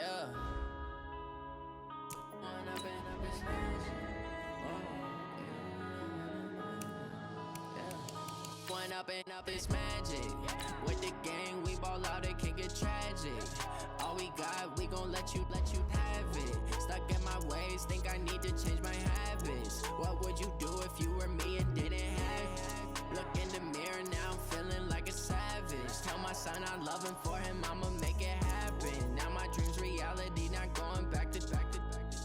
Yeah. One up and up is magic. With the gang, we ball out, it can get tragic. All we got, we gon' let you have it. Stuck in my ways, think I need to change my habits. What would you do if you were me and didn't have it? Look in the mirror, now I'm feeling like a savage. Tell my son I love him, for him I'ma make it happen. Now my dream's reality, not going back to.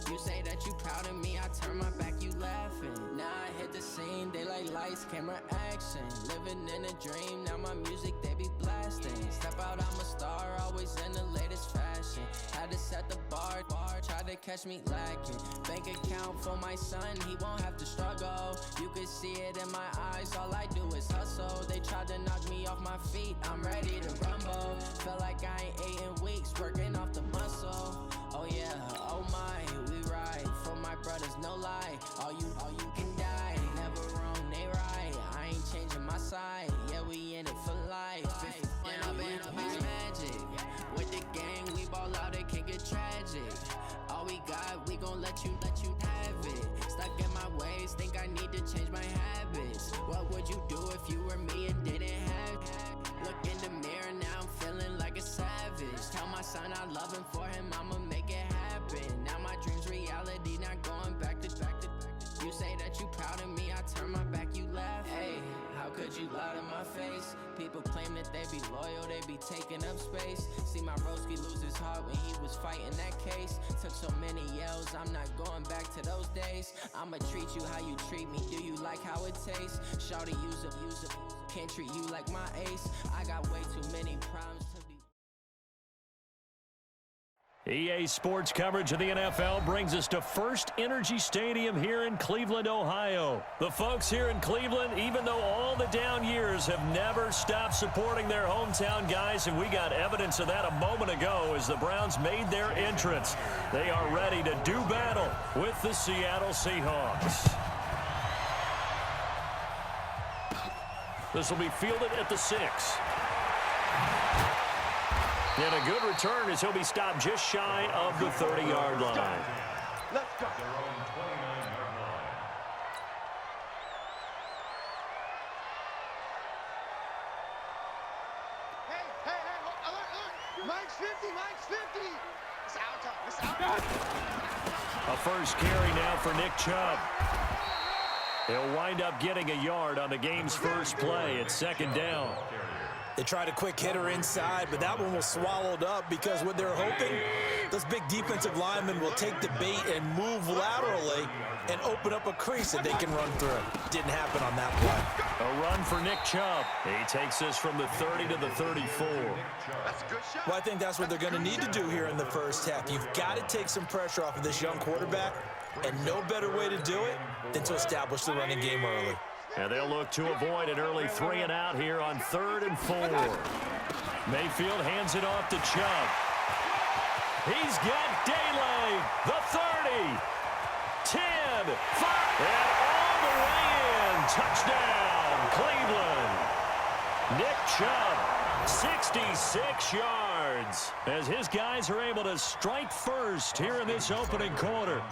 You say that you proud of me, I turn my back, you laughing. Now I hit the scene, they like lights, camera, action. Living in a dream, now my music, they be blasting. Step out, I'm a star, always in the latest fashion. Had to set the bar, tried to catch me lacking. Bank account for my son, he won't have to struggle. You can see it in my eyes, all I do is hustle. They tried to knock me off my feet, I'm ready to rumble. Felt like I ain't ate in weeks, working off the muscle. Oh yeah, oh my, we ride for my brothers, no lie. All you can die, never wrong, they right. I ain't changing my side, yeah, we in it for life. And up is magic. With the gang, we ball out, it can get tragic. All we got, we gon' let you have it. Stuck in my ways, think I need to change my habits. What would you do if you were me and didn't have it? Look in the mirror, now I'm feeling like a savage. Tell my son I love him, for him I'ma make it happen. Now my dream's reality, not going back to. You say that you proud of me, I turn my back, you laugh. Hey, how could you lie to my face? People claim that they be loyal, they be taking up space. See my broski lose his heart when he was fighting that case. Took so many yells, I'm not going back to those days. I'ma treat you how you treat me, do you like how it tastes? Shawty, use up, can't treat you like my ace. I got way too many problems to be. EA Sports coverage of the NFL brings us to First Energy Stadium here in Cleveland, Ohio. The folks here in Cleveland, even though all the down years, have never stopped supporting their hometown guys, and we got evidence of that a moment ago as the Browns made their entrance. They are ready to do battle with the Seattle Seahawks. This will be fielded at the 6. And a good return as he'll be stopped just shy of the 30-yard line. Let's go. Hey, alert. Mike's 50. It's out time. It's out time. A first carry now for Nick Chubb. He'll wind up getting a yard on the game's first play at second down. They tried a quick hitter inside, but that one was swallowed up because what they're hoping, those big defensive linemen will take the bait and move laterally and open up a crease that they can run through. Didn't happen on that play. A run for Nick Chubb. He takes us from the 30 to the 34. Well, I think that's what they're going to need to do here in the first half. You've got to take some pressure off of this young quarterback, and no better way to do it than to establish the running game early. And they'll look to avoid an early 3 and out here on 3rd and 4. Mayfield hands it off to Chubb. He's got Daylay, the 30, 10, 5, and all the way in. Touchdown, Cleveland. Nick Chubb, 66 yards, as his guys are able to strike first here in this opening quarter.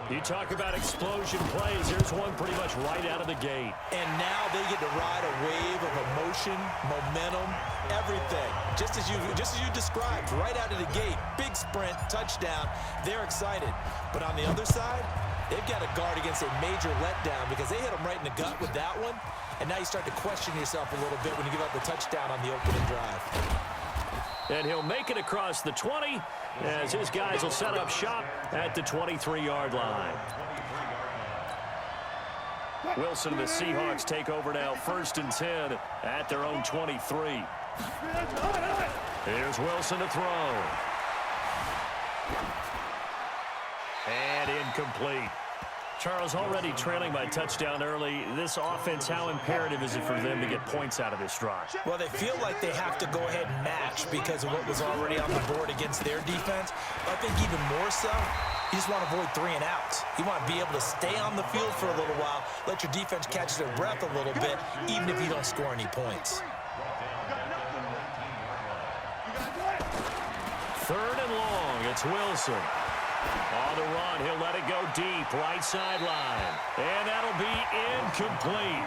You talk about explosion plays. Here's one pretty much right out of the gate. And now they get to ride a wave of emotion, momentum, everything. Just as you described, right out of the gate. Big sprint, touchdown. They're excited. But on the other side, they've got to guard against a major letdown because they hit them right in the gut with that one. And now you start to question yourself a little bit when you give up the touchdown on the opening drive. And he'll make it across the 20 as his guys will set up shop at the 23-yard line. Wilson and the Seahawks take over now, 1st and 10 at their own 23. Here's Wilson to throw. And incomplete. Charles, already trailing by touchdown early. This offense, how imperative is it for them to get points out of this drive? Well, they feel like they have to go ahead and match because of what was already on the board against their defense. But I think even more so, you just want to avoid 3 and outs. You want to be able to stay on the field for a little while, let your defense catch their breath a little bit, even if you don't score any points. 3rd and long at It's Wilson. On the run, he'll let it go deep, right sideline. And that'll be incomplete.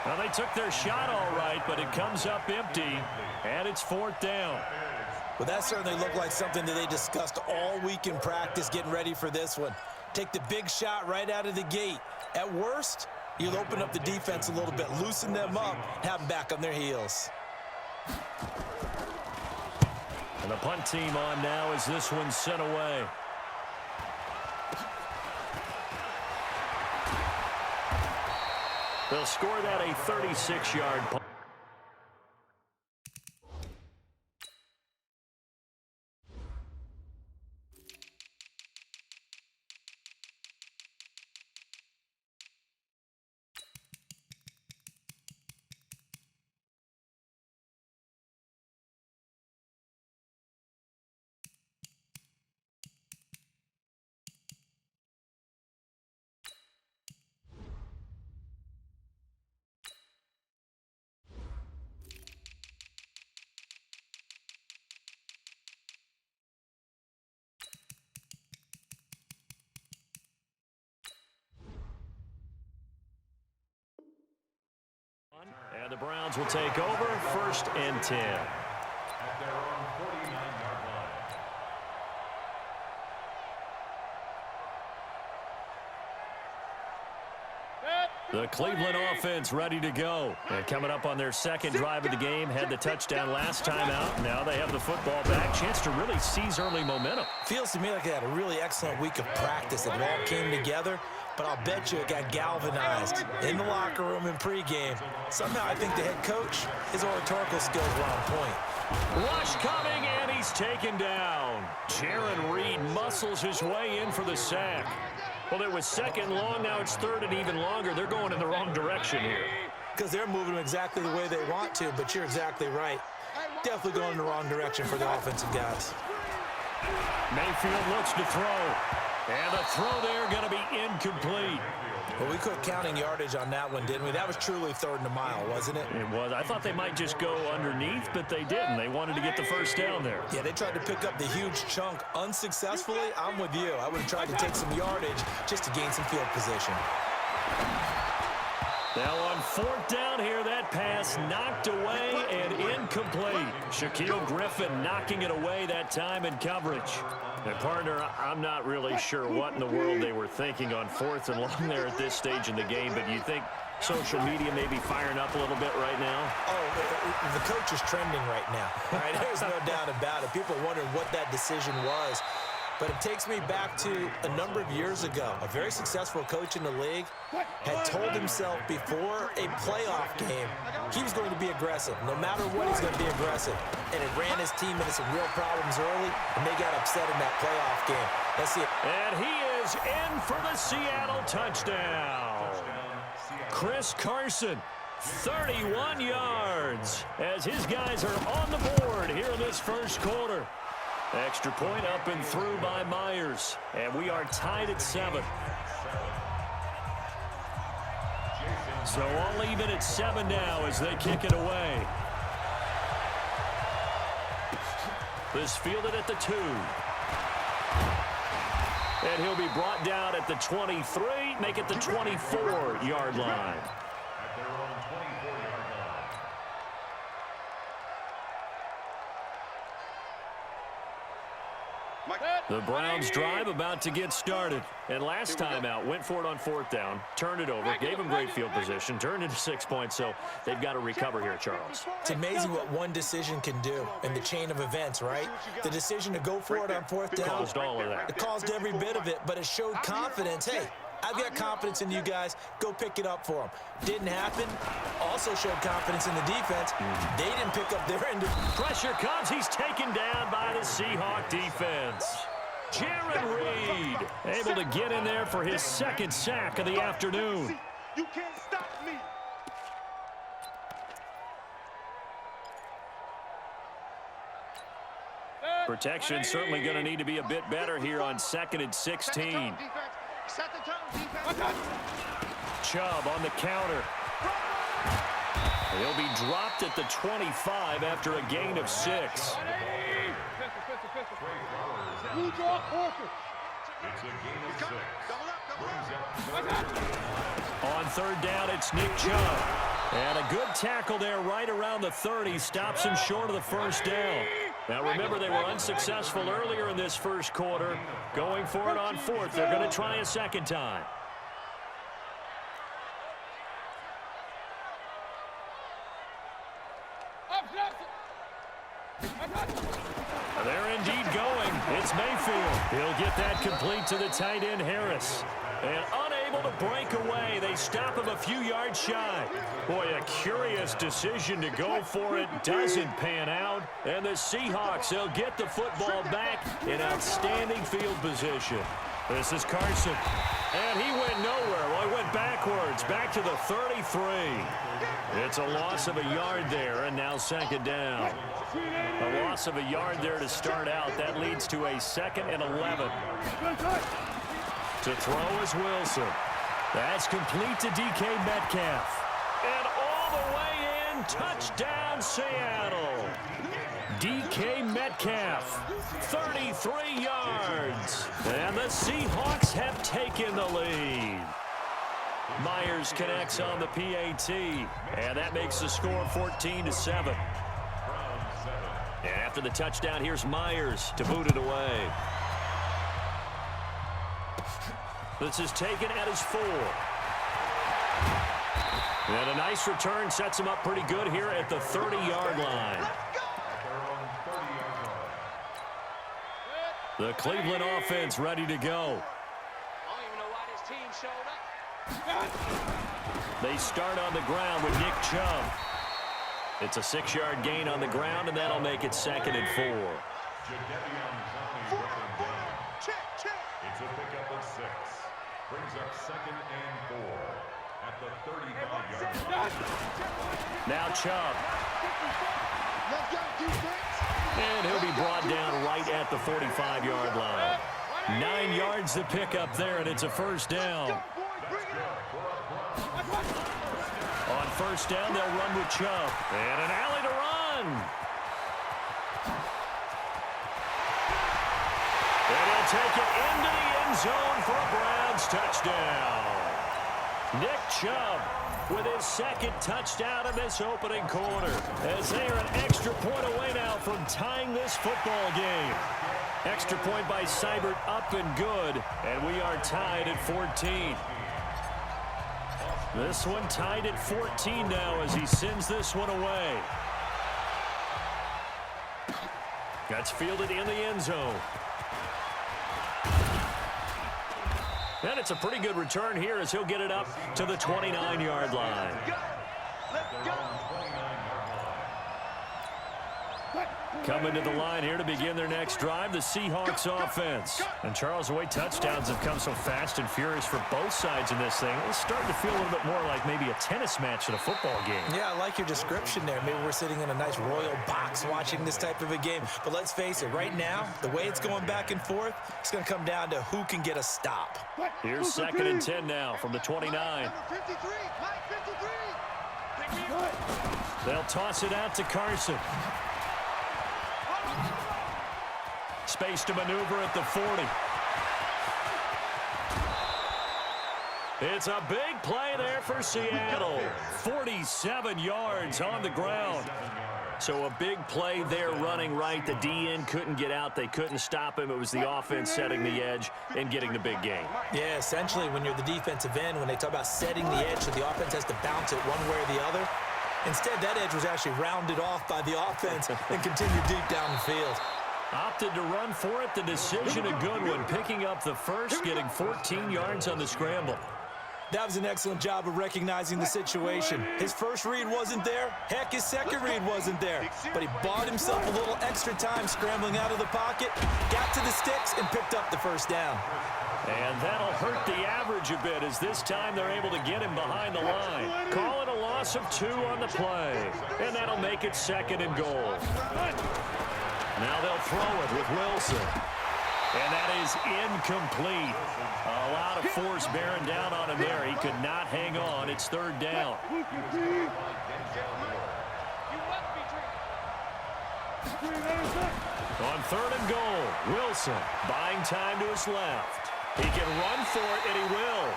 Well, they took their shot all right, but it comes up empty, and it's 4th down. Well, that certainly looked like something that they discussed all week in practice getting ready for this one. Take the big shot right out of the gate. At worst, you'll open up the defense a little bit, loosen them up, have them back on their heels. And the punt team on now as this one's sent away. They'll score that a 36-yard punt. And the Browns will take over 1st and 10. At their own 49-yard line. The Cleveland offense ready to go. And coming up on their second drive of the game, had the touchdown last time out. Now they have the football back. Chance to really seize early momentum. Feels to me like they had a really excellent week of practice. It all came together, but I'll bet you it got galvanized in the locker room in pregame. Somehow I think the head coach, his oratorical skills were on point. Rush coming, and he's taken down. Jaron Reed muscles his way in for the sack. Well, it was 2nd and long. Now it's 3rd and even longer. They're going in the wrong direction here. Because they're moving them exactly the way they want to, but you're exactly right. Definitely going in the wrong direction for the offensive guys. Mayfield looks to throw. And the throw there going to be incomplete. Well, we quit counting yardage on that one, didn't we? That was truly 3rd and a mile, wasn't it? It was. I thought they might just go underneath, but they didn't. They wanted to get the first down there. Yeah, they tried to pick up the huge chunk unsuccessfully. I'm with you. I would have tried to take some yardage just to gain some field position. Now on 4th down here, that pass knocked away and incomplete. Shaquille Griffin knocking it away that time in coverage. And partner, I'm not really sure what in the world they were thinking on 4th and long there at this stage in the game, but you think social media may be firing up a little bit right now? Oh, the coach is trending right now. All right, there's no doubt about it. People are wondering what that decision was. But it takes me back to a number of years ago. A very successful coach in the league had told himself before a playoff game he was going to be aggressive. No matter what, he's going to be aggressive. And it ran his team into some real problems early, and they got upset in that playoff game. Let's see it. And he is in for the Seattle touchdown. Chris Carson, 31 yards, as his guys are on the board here in this first quarter. Extra point up and through by Myers. And we are tied at 7. So all even at 7 now as they kick it away. This fielded at the 2. And he'll be brought down at the 23, make it the 24-yard line. At their own 24-yard line. The Browns drive about to get started. And last time out, went for it on 4th down, turned it over, gave them great field position, turned into 6 points, so they've got to recover here, Charles. It's amazing what one decision can do in the chain of events, right? The decision to go for it on 4th down. Caused all of that. It caused every bit of it, but it showed confidence. Hey, I've got confidence in you guys. Go pick it up for them. Didn't happen. Also showed confidence in the defense. They didn't pick up their end. Pressure comes. He's taken down by the Seahawk defense. Jaron Reed able to get in there for his 2nd sack of the afternoon. You can't stop me. Protection certainly going to need to be a bit better here on 2nd and 16. Set the tone, defense. Chubb on the counter. He'll be dropped at the 25 after a gain of 6. Blue draw, Parker. It's a gain of 6. Brings up On third down, it's Nick Chubb. And a good tackle there right around the 30. Stops him short of the first down. Now remember, they were unsuccessful earlier in this first quarter. Going for it on fourth. They're going to try a second time. They're indeed going. It's Mayfield. He'll get that complete to the tight end, Harris. And unable to break away. They stop him a few yards shy. Boy, a curious decision to go for it. Doesn't pan out. And the Seahawks, they'll get the football back in outstanding field position. This is Carson. And he went nowhere. Well, he went backwards. Back to the 33. It's a loss of a yard there, and now second down. A loss of a yard there to start out. That leads to a 2nd and 11. To throw is Wilson. That's complete to DK Metcalf. And all the way in, touchdown Seattle. DK Metcalf, 33 yards. And the Seahawks have taken the lead. Myers connects on the PAT. And that makes the score 14-7. And after the touchdown, here's Myers to boot it away. This is taken at his 4. And a nice return sets him up pretty good here at the 30-yard line. The Cleveland offense ready to go. They start on the ground with Nick Chubb. It's a 6-yard gain on the ground, and that'll make it 2nd and 4. It's a pickup of 6. Brings up 2nd and 4 at the 35-yard line. Now Chubb. And he'll be brought down right at the 45-yard line. 9 yards to pick up there, and it's a first down. On first down, they'll run with Chubb. And an alley to run. And he'll take it into the end zone for a Browns touchdown. Nick Chubb with his 2nd touchdown in this opening quarter, as they are an extra point away now from tying this football game. Extra point by Seibert up and good, and we are tied at 14. This one tied at 14 now as he sends this one away. That's fielded in the end zone. And it's a pretty good return here as he'll get it up to the 29-yard line. Coming to the line here to begin their next drive, the Seahawks offense. And Charles, the way touchdowns have come so fast and furious for both sides in this thing, it's starting to feel a little bit more like maybe a tennis match in a football game. Yeah, I like your description there. Maybe we're sitting in a nice royal box watching this type of a game. But let's face it, right now, the way it's going back and forth, it's going to come down to who can get a stop. Here's 2nd and 10 now from the 29. They'll toss it out to Carson. Space to maneuver at the 40. It's a big play there for Seattle. 47 yards on the ground. So a big play there running right. The DN couldn't get out. They couldn't stop him. It was the offense setting the edge and getting the big gain. Yeah, essentially when you're the defensive end, when they talk about setting the edge so the offense has to bounce it one way or the other, instead that edge was actually rounded off by the offense and continued deep down the field. Opted to run for it. The decision a good one. Picking up the first, getting 14 yards on the scramble. That was an excellent job of recognizing the situation. His first read wasn't there. Heck, his second read wasn't there. But he bought himself a little extra time scrambling out of the pocket, got to the sticks, and picked up the first down. And that'll hurt the average a bit as this time they're able to get him behind the line. Call it a loss of 2 on the play. And that'll make it 2nd and goal. Now they'll throw it with Wilson. And that is incomplete. A lot of force bearing down on him there. He could not hang on. It's 3rd down. On 3rd and goal, Wilson buying time to his left. He can run for it, and he will.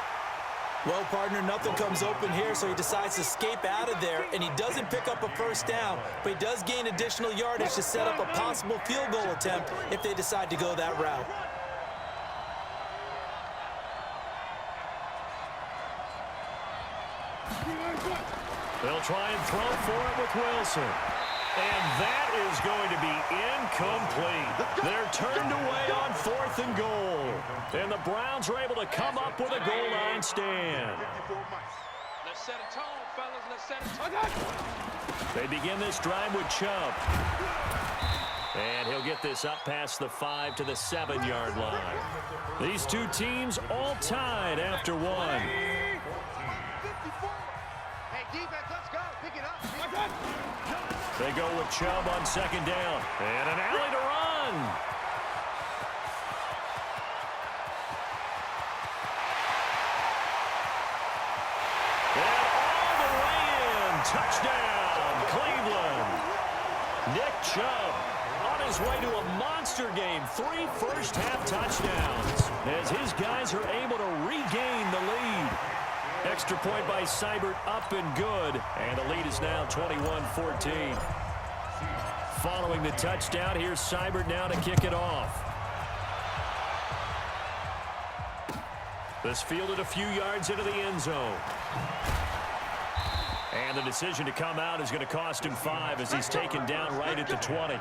Well, partner, nothing comes open here, so he decides to escape out of there, and he doesn't pick up a first down, but he does gain additional yardage to set up a possible field goal attempt if they decide to go that route. They'll try and throw for it with Wilson. And that is going to be incomplete. They're turned away on 4th and goal. And the Browns are able to come up with a goal line stand. Let's set a tone, fellas. Let's set a tone. They begin this drive with Chubb. And he'll get this up past the 5 to the 7-yard line. These two teams all tied after one. Hey, defense, let's go. Pick it up. They go with Chubb on 2nd down. And an alley to run. And all the way in. Touchdown, Cleveland. Nick Chubb on his way to a monster game. 3 first-half touchdowns as his guys are able to regain the lead. Extra point by Seibert, up and good. And the lead is now 21-14. Following the touchdown, here's Seibert now to kick it off. This fielded a few yards into the end zone. And the decision to come out is going to cost him 5 as he's taken down right at the 20.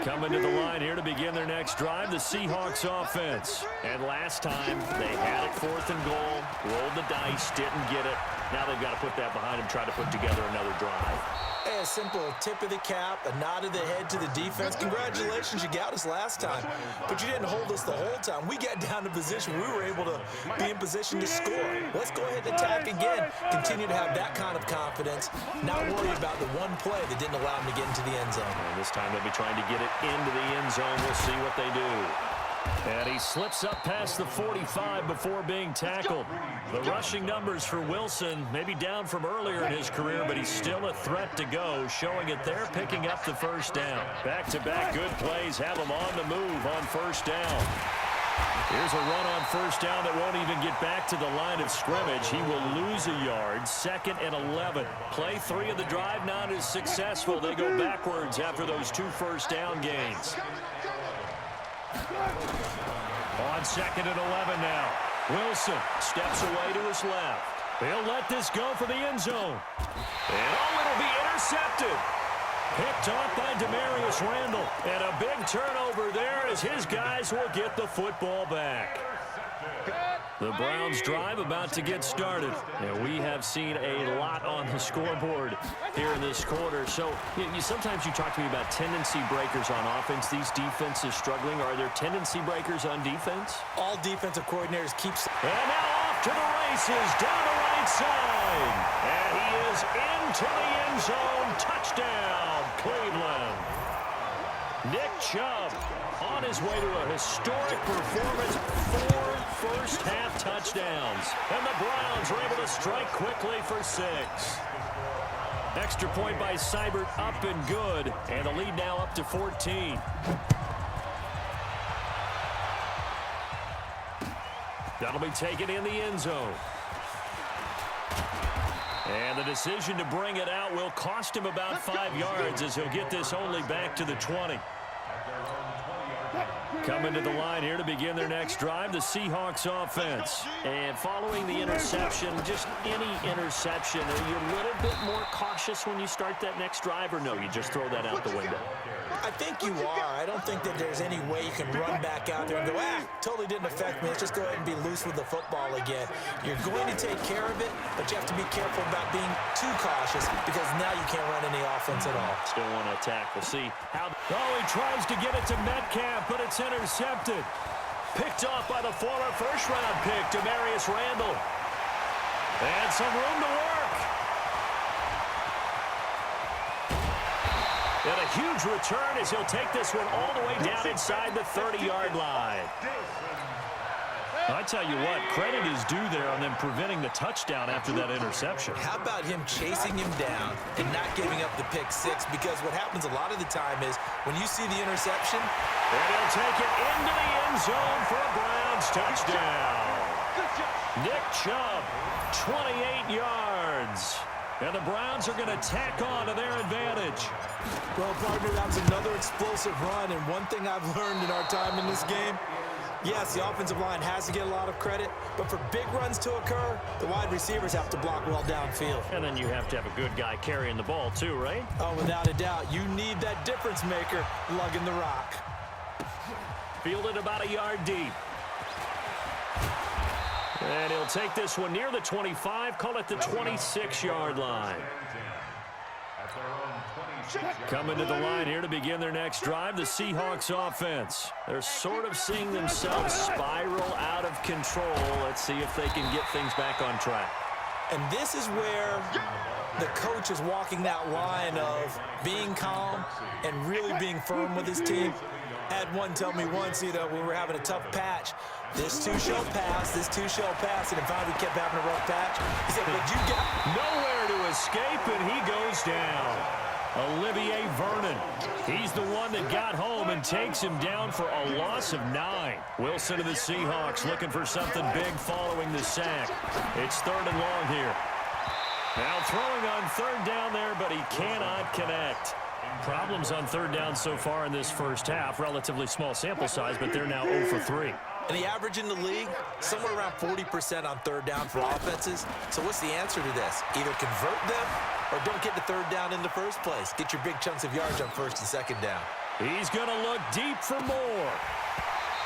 Coming to the line here to begin their next drive, the Seahawks offense. And last time, they had it 4th and goal, rolled the dice, didn't get it. Now they've got to put that behind them, try to put together another drive. A simple tip of the cap, a nod of the head to the defense. Congratulations, you got us last time, but you didn't hold us the whole time. We got down to position. We were able to be in position to score. Let's go ahead and attack again. Continue to have that kind of confidence, not worry about the one play that didn't allow them to get into the end zone. And this time they'll be trying to get it into the end zone. We'll see what they do. And he slips up past the 45 before being tackled. The rushing numbers for Wilson may be down from earlier in his career, but he's still a threat to go, showing it there, picking up the first down. Back-to-back good plays have him on the move on first down. Here's a run on first down that won't even get back to the line of scrimmage. He will lose a yard, 2nd and 11. Play 3 of the drive not as successful. They go backwards after those 2 first down gains. On 2nd and 11 now. Wilson steps away to his left. He'll let this go for the end zone. And it'll be intercepted. Picked off by Demarius Randall. And a big turnover there as his guys will get the football back. The Browns drive about to get started. And we have seen a lot on the scoreboard here in this quarter. So sometimes you talk to me about tendency breakers on offense. These defenses struggling. Are there tendency breakers on defense? All defensive coordinators keep... And now off to the races down the right side. And he is into the end zone. Touchdown, Cleveland. Nick Chubb on his way to a historic performance. 4 first-half touchdowns. And the Browns are able to strike quickly for 6. Extra point by Seibert, up and good. And the lead now up to 14. That'll be taken in the end zone. And the decision to bring it out will cost him about 5 yards as he'll get this only back to the 20. Coming to the line here to begin their next drive, the Seahawks offense. And following the interception, just any interception, are you a little bit more cautious when you start that next drive, or no, you just throw that out the window? I think you are. I don't think that there's any way you can run back out there and go, totally didn't affect me. Let's just go ahead and be loose with the football again. You're going to take care of it, but you have to be careful about being too cautious because now you can't run any offense at all. Still want to attack. We'll see how... Oh, he tries to get it to Metcalf, but it's intercepted. Picked off by the former first-round pick, Demarius Randall. And some room to work. And a huge return as he'll take this one all the way down inside the 30-yard line. I tell you what, credit is due there on them preventing the touchdown after that interception. How about him chasing him down and not giving up the pick six? Because what happens a lot of the time is when you see the interception, and he'll take it into the end zone for a Browns touchdown. Nick Chubb, 28 yards. And the Browns are going to tack on to their advantage. well, partner, that was another explosive run. And one thing I've learned in our time in this game, yes, the offensive line has to get a lot of credit, but for big runs to occur, the wide receivers have to block well downfield. And then you have to have a good guy carrying the ball too, right? Oh, without a doubt. You need that difference maker lugging the rock. Fielded about a yard deep. And he'll take this one near the 25, call it the 26-yard line. Coming to the line here to begin their next drive, the Seahawks offense. They're sort of seeing themselves spiral out of control. Let's see if they can get things back on track. And this is where the coach is walking that line of being calm and really being firm with his team. I had one tell me once, when we were having a tough patch, this too shall pass, and then finally we kept having a rough patch. He said, but you got nowhere to escape, and he goes down. Olivier Vernon. He's the one that got home and takes him down for a loss of 9. Wilson of the Seahawks looking for something big following the sack. It's 3rd and long here. Now throwing on 3rd down there, but he cannot connect. Problems on 3rd down so far in this first half. Relatively small sample size, but they're now 0 for 3. And the average in the league, somewhere around 40% on 3rd down for offenses. So what's the answer to this? Either convert them or don't get the 3rd down in the first place. Get your big chunks of yards on 1st and 2nd down. He's going to look deep for more.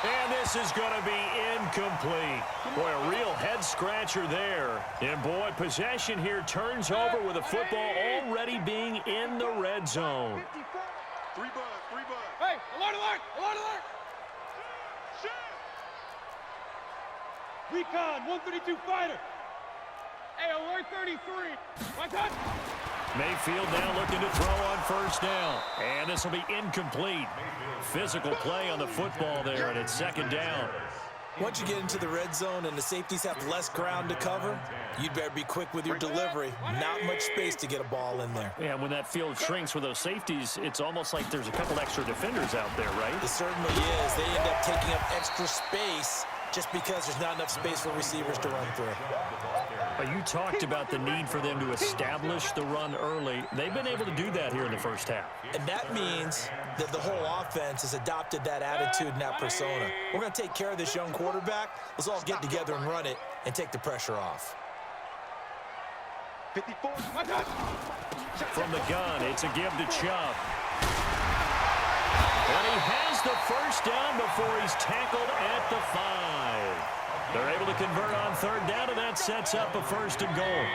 And this is going to be incomplete. Boy, a real head-scratcher there. And, boy, possession here turns over with a football already being in the red zone. 3 bugs. Hey, alert! Recon, 132 fighter. Hey, alert 33. My touch. Mayfield now looking to throw on 1st down. And this will be incomplete. Physical play on the football there, and it's 2nd down. Once you get into the red zone and the safeties have less ground to cover, you'd better be quick with your delivery. Not much space to get a ball in there. Yeah, when that field shrinks with those safeties, it's almost like there's a couple extra defenders out there, right? It certainly is. They end up taking up extra space just because there's not enough space for receivers to run through. You talked about the need for them to establish the run early. They've been able to do that here in the first half. And that means that the whole offense has adopted that attitude and that persona. We're going to take care of this young quarterback. Let's all get together and run it and take the pressure off. 54. From the gun, it's a give to Chubb. And he has the 1st down before he's tackled at the 5. They're able to convert on 3rd down, and that sets up a 1st and goal.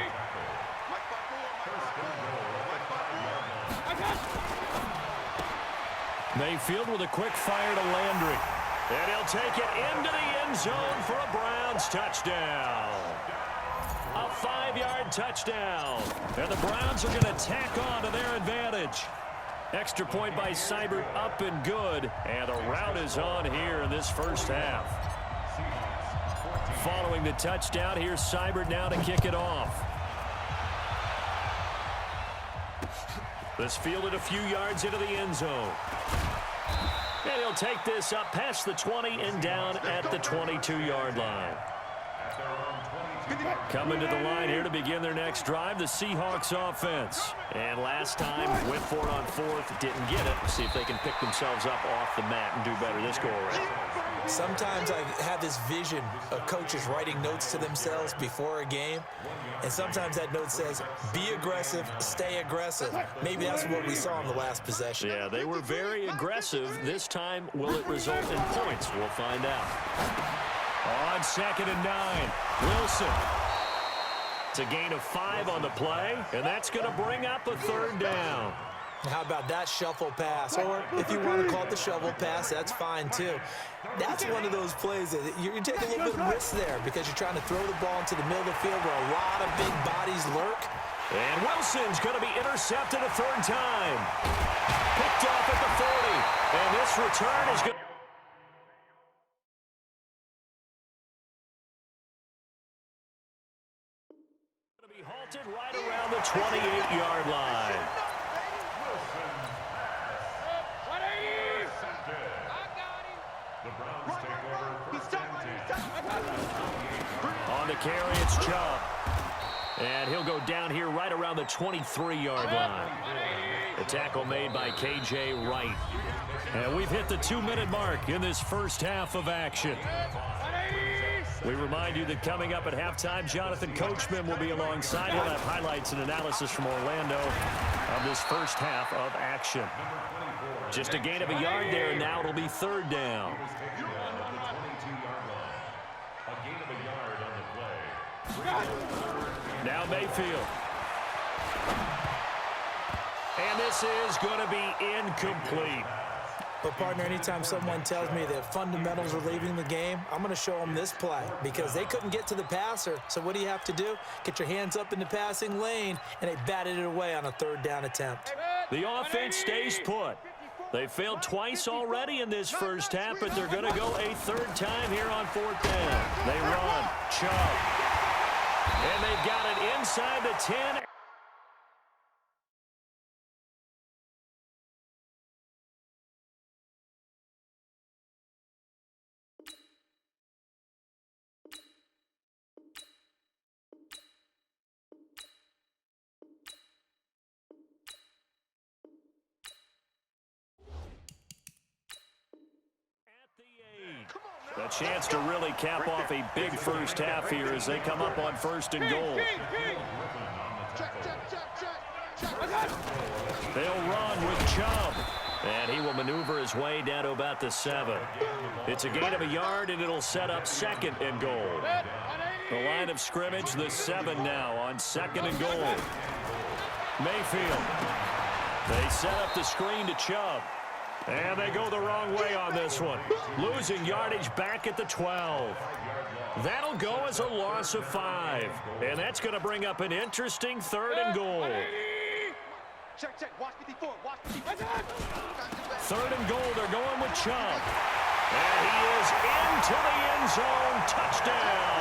Mayfield with a quick fire to Landry. And he'll take it into the end zone for a Browns touchdown. A 5-yard touchdown. And the Browns are going to tack on to their advantage. Extra point by Seibert, up and good. And the rout is on here in this first half. Following the touchdown, here's Seibert now to kick it off. This fielded a few yards into the end zone. And he'll take this up past the 20 and down at the 22-yard line. Coming to the line here to begin their next drive, the Seahawks offense. And last time, went for it on 4th, didn't get it. See if they can pick themselves up off the mat and do better this go-around. Sometimes I have this vision of coaches writing notes to themselves before a game, and sometimes that note says, be aggressive, stay aggressive. Maybe that's what we saw in the last possession. Yeah, they were very aggressive. This time, will it result in points? We'll find out. On 2nd and 9, Wilson. It's a gain of 5 on the play, and that's going to bring up a 3rd down. How about that shuffle pass? Or if you want to call it the shovel pass, that's fine too. That's one of those plays that you're taking a little bit of risk there because you're trying to throw the ball into the middle of the field where a lot of big bodies lurk. And Wilson's going to be intercepted a 3rd time. Picked off at the 40. And this return is going to Halted right around the 28-yard line. The Browns take over first and 10. On the carry, it's Chubb. And he'll go down here right around the 23-yard line. The tackle made by K.J. Wright. And we've hit the 2-minute mark in this first half of action. We remind you that coming up at halftime, Jonathan Coachman will be alongside. We'll have highlights and analysis from Orlando of this first half of action. Just a gain of a yard there, and now it'll be third down. A gain of a yard on the play. Now Mayfield. And this is going to be incomplete. But, partner, anytime someone tells me that fundamentals are leaving the game, I'm going to show them this play because they couldn't get to the passer. So what do you have to do? Get your hands up in the passing lane, and they batted it away on a third down attempt. The offense stays put. They failed twice already in this first half, but they're going to go a third time here on fourth down. They run. Chubb. And they've got it inside the 10. A chance to really cap off a big first half here as they come up on first and goal. They'll run with Chubb. And he will maneuver his way down to about the 7. It's a gain of a yard, and it'll set up second and goal. The line of scrimmage, the 7 now on second and goal. Mayfield. They set up the screen to Chubb. And they go the wrong way on this one. Losing yardage back at the 12. That'll go as a loss of 5. And that's going to bring up an interesting third and goal. Third and goal, they're going with Chubb. And he is into the end zone. Touchdown.